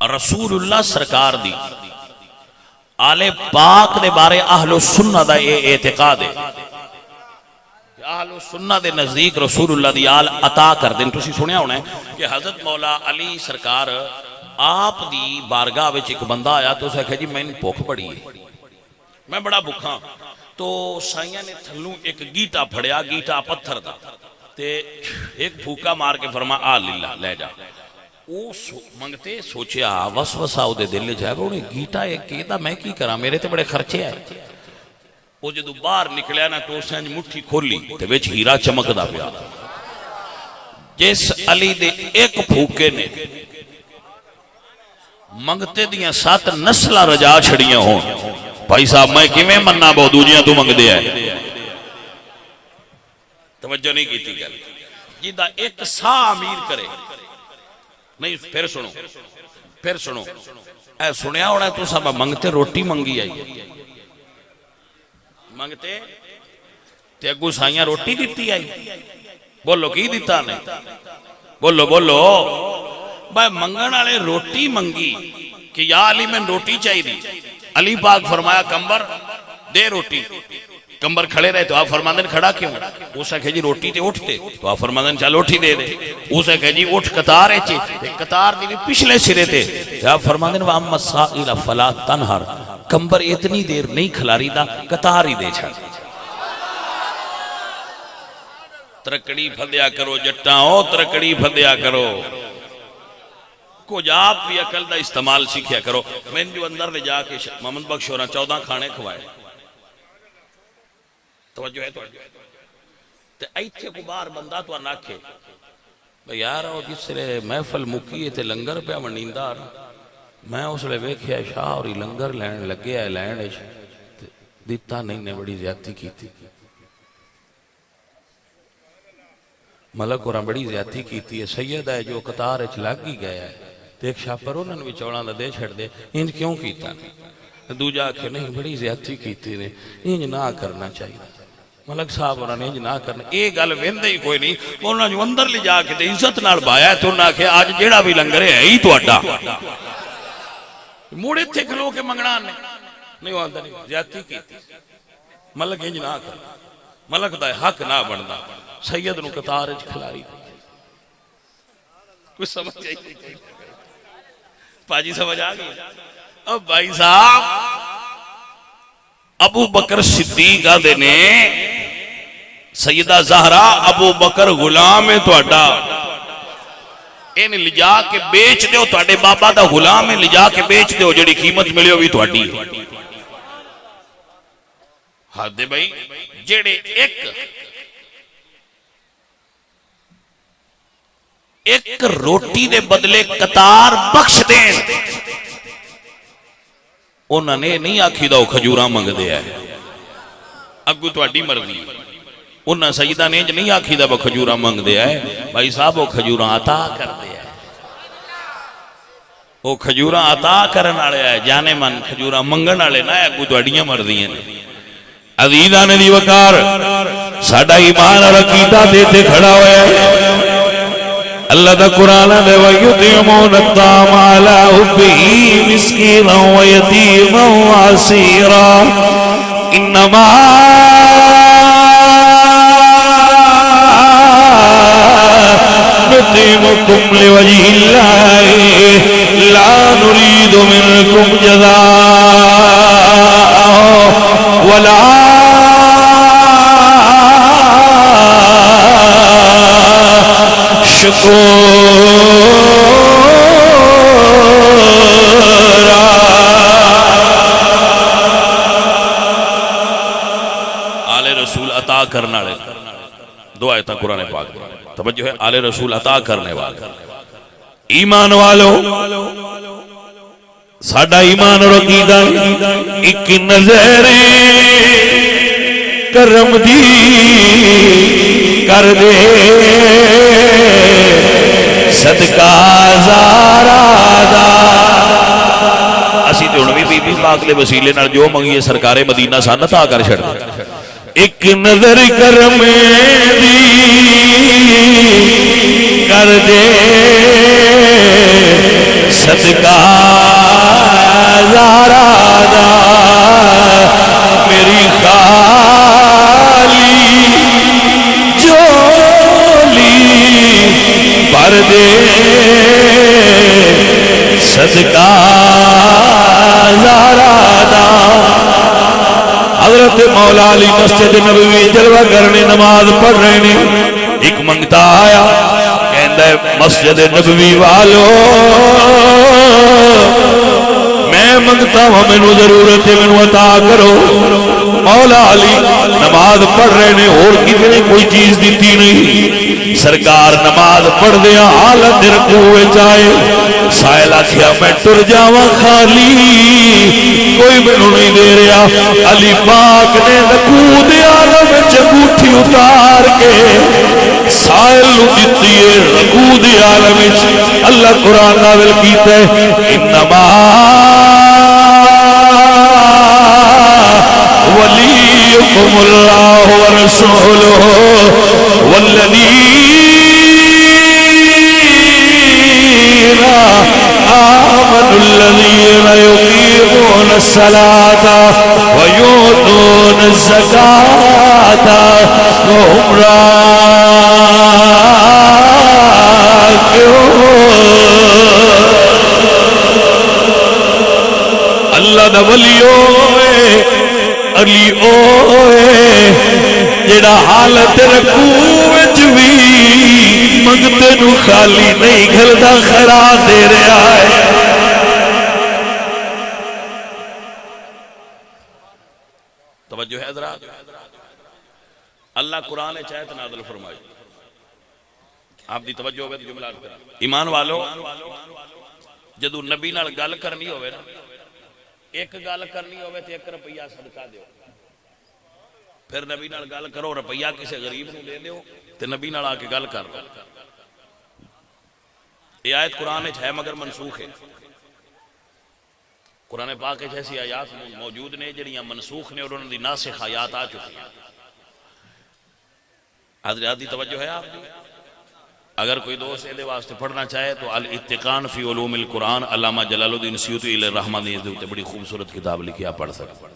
رسول اللہ سرکار دی آل پاک دے بارے اہل سنہ دا یہ اعتقاد ہے کہ اہل سنہ دے نزدیک رسول اللہ دی آل عطا کر دیں. تسی سنیا ہونا ہے کہ حضرت مولا علی سرکار آپ دی بارگاہ وچ ایک بندہ آیا تو اسے کہا جی میں بھوک بڑی ہے، میں بڑا بھوکا. تو سائیاں نے تھلوں ایک گیٹا پھڑیا، گیٹا پتھر دا تے ایک پھوکا مار کے فرما آ للہ لے جا. وہ منگتے سوچیا وسوسہ او دے دل جائے گا انہیں گیٹا ایک کہتا میں کی کرا میرے تے بڑے خرچے آئے. وہ جدو باہر نکلیا نا تو اس نے مٹھی کھولی تے وچ ہیرا چمک دا پیا. جس علی دے ایک پھوکے نے منگتے دیاں 7 نسلہ رجا چھڑیاں ہوں. بھائی صاحب میں کیویں مننا بہت دوجیاں تو منگ دیا ہے. توجہ نہیں کی تھی گل جیدہ ایک سا امیر کرے نہیں. پھر سنو اے سنیا ہونا ہے تو سب منگتے روٹی منگی آئی، منگتے تے اگو سائیاں روٹی دیتی آئی. بولو کی دیتا نہیں؟ بولو بھائی منگن والے روٹی منگی کہ یا علی میں روٹی چاہی دی. علی پاک فرمایا کمبر دے روٹی. کمبر کھڑے رہے تو آپ فرماندن کھڑا کیوں؟ اسے کہے جی روٹی تے اٹھتے تو آپ فرماندن چل روٹی دے دے. اسے کہے جی اٹھ قطار ہے چی قطار دی پچھلے سرے تے آپ فرماندن وَأَمَّا السَّائِلَ فَلَا تَنْهَرْ. کمبر اتنی دیر نہیں کھلاری دا قطار ہی دے چھا. ترکڑی پھدیا کرو جٹاؤ، ترکڑی پھدیا کرو. کچھ آپ بھی عقل دا استعمال سیکھیا کرو. میں جو اندر لے جا کے محمد بخش ہونا 14 کھانے کھوائے. توجہ ہے تو ایتھے کو بار بندہ تو ناکھے بھئی یار وہ جس سے محفل مکیے تے لنگر پہ منیندار میں اس لئے ویکھیا شاہ اور لنگر لگے ہے لین دیتا نہیں نے بڑی زیادتی کی تھی. ملک اور بڑی زیادتی کی تھی. سید ہے جو قطار اچ لگ ہی گیا ہے ایک شاہ پر انہوں نے چوڑا دے چھڑ دے انج کیوں کیتا نہیں. دو جا کے نہیں بڑی زیادتی کیتی نے انج نہ کرنا چاہیے. ملک صاحب انہوں نے انج نہ کرنا ایک گل ویندے ہی کوئی نہیں. انہوں نے اندر لے جا کے دے عزت نال بایا ہے تو انہوں نے کہا آج جیڑا بھی لنگر ہے ہی تو اڈا موڑے تھے کھلو کے منگنا نہیں وہ اندر نہیں زیادتی کیتی. ملک انج نہ کرنا، ملک دا حق نہ بننا. سید نو قطار اچ کھلاری کچھ سمجھ جائے پاجی سمجھ آگئی. اب بھائی صاحب ابو بکر صدیق آدھے نے سیدہ زہرا ابو بکر غلام ہے تو اڈا انہیں لجا کے بیچ دے ہو تو اڈے بابا دا غلام ہے لجا کے بیچ دے ہو جڑی قیمت ملے ہوئی تو اڈی حد دے بھائی. جڑے ایک روٹی دے بدلے قطار بخش دیں انہوں نے نہیں آکھی دا وہ کھجوراں منگ دیا ہے. اگو تو اڈی مرضی انہوں سیدہ نے نہیں آکھی دا وہ کھجوراں منگ دیا ہے. بھائی صاحب وہ کھجوراں عطا کر دیا ہے. وہ کھجوراں عطا کرن آلے ہے جانے من کھجوراں منگن آلے نہ ہے. اگو تو اڈیاں مرضی ہیں. عزیزان دی وقار ساڑھا ایمان اور عقیدہ دیتے کھڑا ہویا ہے. اللہ دا قرآن دے وَيُطِعِمُونَ الطَّعَامَ عَلَىٰ حُبِّهِ مِسْكِينًا وَيَتِيمًا وَأَسِيرًا إِنَّمَا نُطْعِمُكُمْ لِوَجْهِ اللَّهِ لَا نُرِيدُ مِنكُمْ جَزَاءً وَلَا آل رسول عطا کرنا لے. دو آیتاں قرآن پاک توجہ ہے. آل رسول عطا کرنے والے ایمان والو ساڑھا ایمان اور عقیدہ ایک نظر کرم دی کر دے صدقہ زارا دا. اسی تے ہن بی بی پاک دے وسیلے نال جو منگیے سرکار مدینہ سان عطا کر چھڑ دے. ایک نظر کرم دی کر دے صدقہ زہرا دا میری خالی جولی بھر دے صدقہ زہرا دا۔ حضرت مولا علی مسجد نبوی جلوہ کرنے نماز پڑھ رہے نے، ایک منگتا آیا کہندہ ہے مسجد نبوی والو میں منگتا ہوں مینوں ضرورت ہے مینوں عطا کرو۔ مولا علی نماز پڑھ رہے نے اور کسی نے کوئی چیز دیتی نہیں۔ سرکار نماز پڑھ دیا حالت رکوع چاہے سائل آکھیا میں ٹر جاواں خالی کوئی مینوں نہیں دے رہا۔ علی پاک نے رکوع دے عالم وچ انگوٹھی اتار کے سائل نو دتی ہے۔ رکوع دے عالم وچ اللہ قرآن نازل کیتا ہے انما ولیکم اللہ ورسولہ والذین آمنوا الذین یقیمون الصلاة ویؤتون الزکاة وهم راکعون۔ اللہ دا ولی ہوئے علی اوئے جڑا حالت رکوع وچ وی منگتے نو خالی نہیں گھلدا خیرات دے رہا ہے۔ توجہ ہے حضرات، اللہ قرآن چاہت نازل فرمائی۔ آپ دی توجہ ہوئے تو جملہ کرا ایمان والو جدو نبی نال گل کرنی ہوئے نا، ایک گل کرنی ہوئے تو 1 روپیہ صدقہ دیو، پھر نبی نال گل کرو روپیہ کسی غریب نو دے دیو تو نبی نال آ کے گل کر دو۔ یہ آیت قرآن ہے مگر منسوخ ہے۔ قرآن پاک ایسی آیات موجود نے جڑیاں منسوخ نے اور انہوں دی ناسخ آیات آ چکی ہیں۔ حضرات دی توجہ ہے آپ دی؟ اگر کوئی دوست دے واسطے پڑھنا چاہے تو الاتقان فی علوم القرآن علامہ جلال الدین سیوطی علیہ الرحمہ نے بڑی خوبصورت کتاب لکھی، آپ پڑھ سکتے۔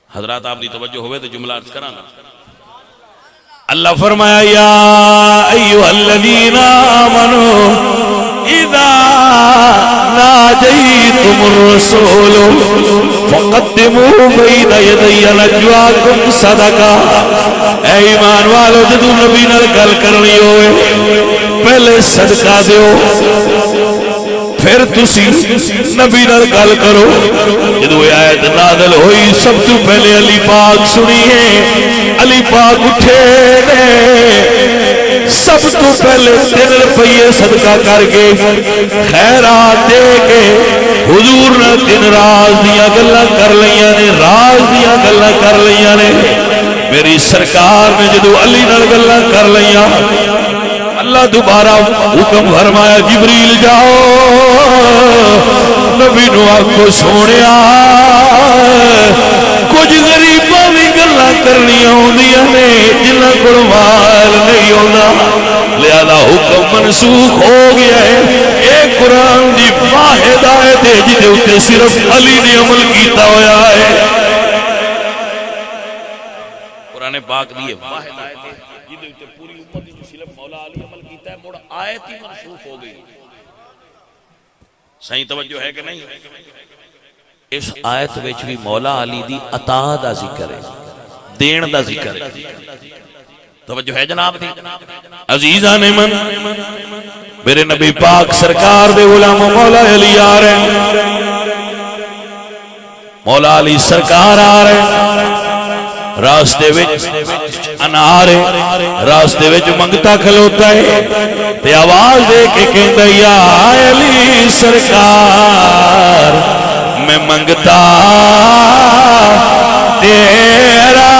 حضرات آپ دی توجہ ہوئے تو جملہ عرض کرانا۔ اللہ فرمایا یا ایوہ الذین آمنوا اذا ناجیتم الرسول فقدموا بین یدی نجواکم صدقہ۔ اے ایمان والو جدو نبی نال گل کرنی ہوئے پہلے صدقہ دیو، پھر تسی نبی نال گل کرو۔ جدو آیت نازل ہوئی سب تو پہلے علی پاک سنیے، علی پاک اٹھے نے سب تو پہلے 3 روپیے صدقہ کر کے خیرات دے کے حضور نے 3 راز دیا گلاں کر لیاں نے، راز دیا گلاں کر لیاں نے۔ میری سرکار نے جدو علی نال گلاں کر لیاں اللہ دوبارہ حکم فرمایا جبریل جاؤ نبی نو آکھو سونیا کچھ غریباں بھی گلاں کرنیاں ہوندیاں نے جنہاں کول مال نہیں ہوندا، لہذا حکم منسوخ ہو گیا ہے۔ اے قرآن دی واحد آیت ہے جدے اوتے صرف علی نے عمل کیتا ہویا ہے۔ قرآن پاک دی واحد آیت ہے جدے اوتے پوری امت دی صرف مولا علی عمل کیتا ہے، مڑ آیت ہی منسوخ ہو گئی۔ صحیح توجہ ہے کہ نہیں؟ اس آیت وچ بھی مولا علی دی عطا دا ذکر ہے، دین دا ذکر ہے۔ توجہ ہے جناب دی؟ عزیزان من میرے نبی پاک سرکار دے غلام مولا علی آ رہے ہیں، مولا علی سرکار آ رہے ہیں، راستے وچ انار ہے، راستے وچ منگتا کھلوتا ہے تے آواز دے کے کہندا یا علی سرکار میں منگتا تیرا،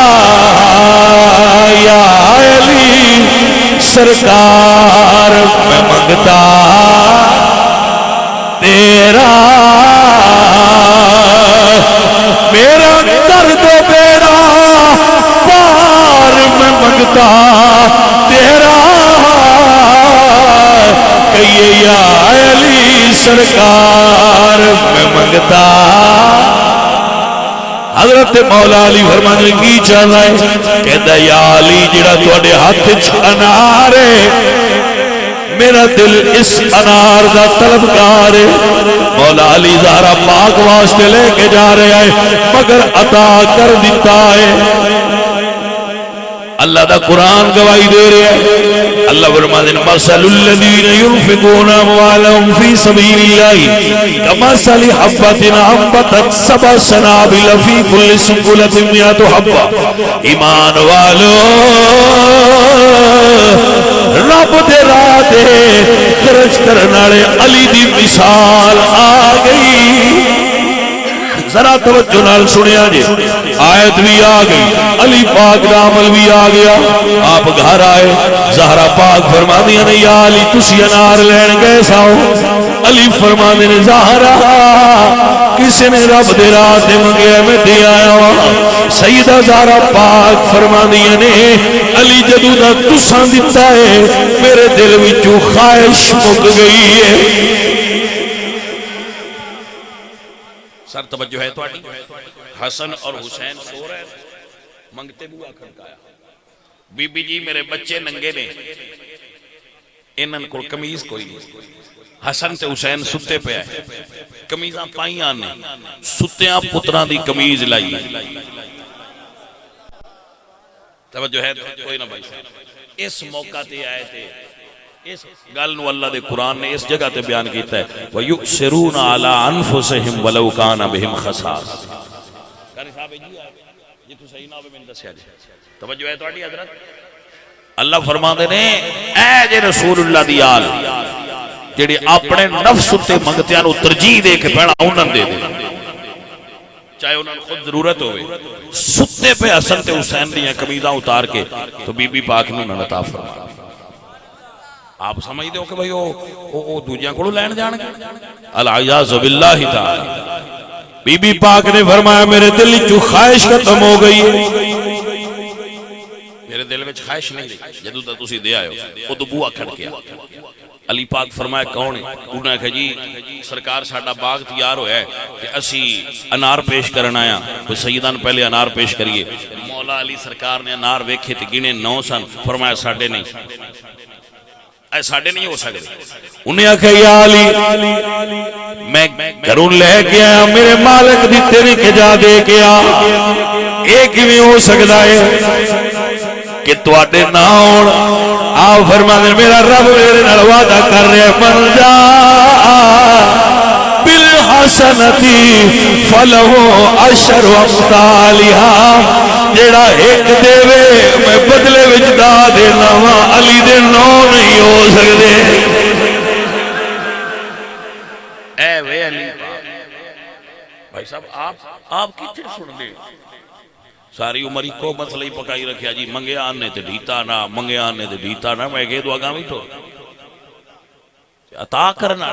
یا علی سرکار میں منگتا تیرا، میرا درد میرا پار میں منگتا تیرا، کہیے یا علی سرکار میں منگتا حضرت مولا علی فرمانے کی چاہتا ہے کہ یا علی جڑا تواڈے ہاتھ وچ انار ہے میرا دل اس انار دا طلبگار ہے مولا علی زہرا پاک واسطے لے کے جا رہے ہیں مگر عطا کر دیتا ہے اللہ دا قرآن گواہی دے رہے ہیں اللہ فرماتے ہیں مثل الذین ينفقون اموالهم فی سبیل اللہ کمثل حبۃ انبتت سبع سنابل فی کل سنبلۃ مئۃ حبۃ ایمان والو رب دے راہ تے خرچ کرن والے علی دی مثال آ گئی ذرا توجہ نال سنیا جی آیت بھی آ گئی علی پاک دا عمل بھی آ گیا آپ گھر آئے زہرا پاک فرماندیاں نے یا علی تسی انار لین گئے ساؤ علی فرماندے نے زہرا کسی نے رب دے راہ تے منگیا میں دے آیا ہوں سیدہ زہرا پاک فرماندیاں نے علی جدوں دا تساں دتا ہے میرے دل وچوں خواہش مک گئی ہے سر توجہ ہے تو حسن اور حسین سو رہے منگتے بوا کھڑکایا بی بی جی میرے بچے ننگے نے انہن کو کمیز کوئی نہیں حسن تے حسین ستے پہ ہے کمیزاں پائیاں نے ستیاں پتران دی کمیز لائی توجہ ہے کوئی نہ بھائی صاحب اس موقع تے آئے تھے اس گل نو اللہ دے قرآن نے اس جگہ تے بیان کیتا ہے وَيُؤْسِرُونَ عَلَىٰ أَنفُسِهِمْ وَلَوْ كَانَ بِهِمْ خَصَاصَةٌ کاری صاحب یہ تو صحیح نہ ہوئے میں دسیا جائے توجہ ہے تواڈی حضرت اللہ فرماندے نے اے جے رسول اللہ دی آل جڑے اپنے نفس تے منگتیاں نو ترجیح دے کے پہنا انہاں دے دے چاہے انہاں خود ضرورت ہوئے ستے پہ حسن تے حسین دیاں کمیزاں اتار کے تو بی بی پاک نے انہاں عطا فرمایا آپ سمجھ دے ہو کہ بھئی وہ دوجیاں کو لین جان گے العیاذ باللہ تعالی بی بی پاک نے فرمایا میرے دل جو خواہش ختم ہو گئی میرے دل میں خواہش نہیں رہی جدو تا تسی دے آئے ہو وہ تو بوا کھڑ گیا علی پاک فرمایا کون ہے انہوں نے کہا جی سرکار ساڑھا باغ تیار ہویا ہے کہ اسی انار پیش کرنا آیا کوئی سیدان پہلے انار پیش کریے مولا علی سرکار نے انار ویکھے تھے گنے 9 سن فرمایا ساڑھے نہیں اے ساڑھے نہیں ہو سکتے انہیں کہا یا علی میں گھروں لے گیا میرے مالک دی تیری کے جا دے گیا ایک ہی میں ہو سکتا ہے کہ تواڈے نہ ہون آپ فرمانے میرا رب میرے نال وعدہ کر رہے من جا بالحسنتی فلہو عشر امثالہا جیڑا ایک دے وے میں بدلے وچ دا دینا وا علی دے 9 نہیں ہو سکدے اے وے علی بھائی صاحب آپ کتنے سن لے ساری عمری کو مسئلہ ہی پکائی رکھیا جی منگے آنے تے ڈھیتا نہ منگے آنے تے ڈھیتا نہ میں کہے دو آگامی تو عطا کرنا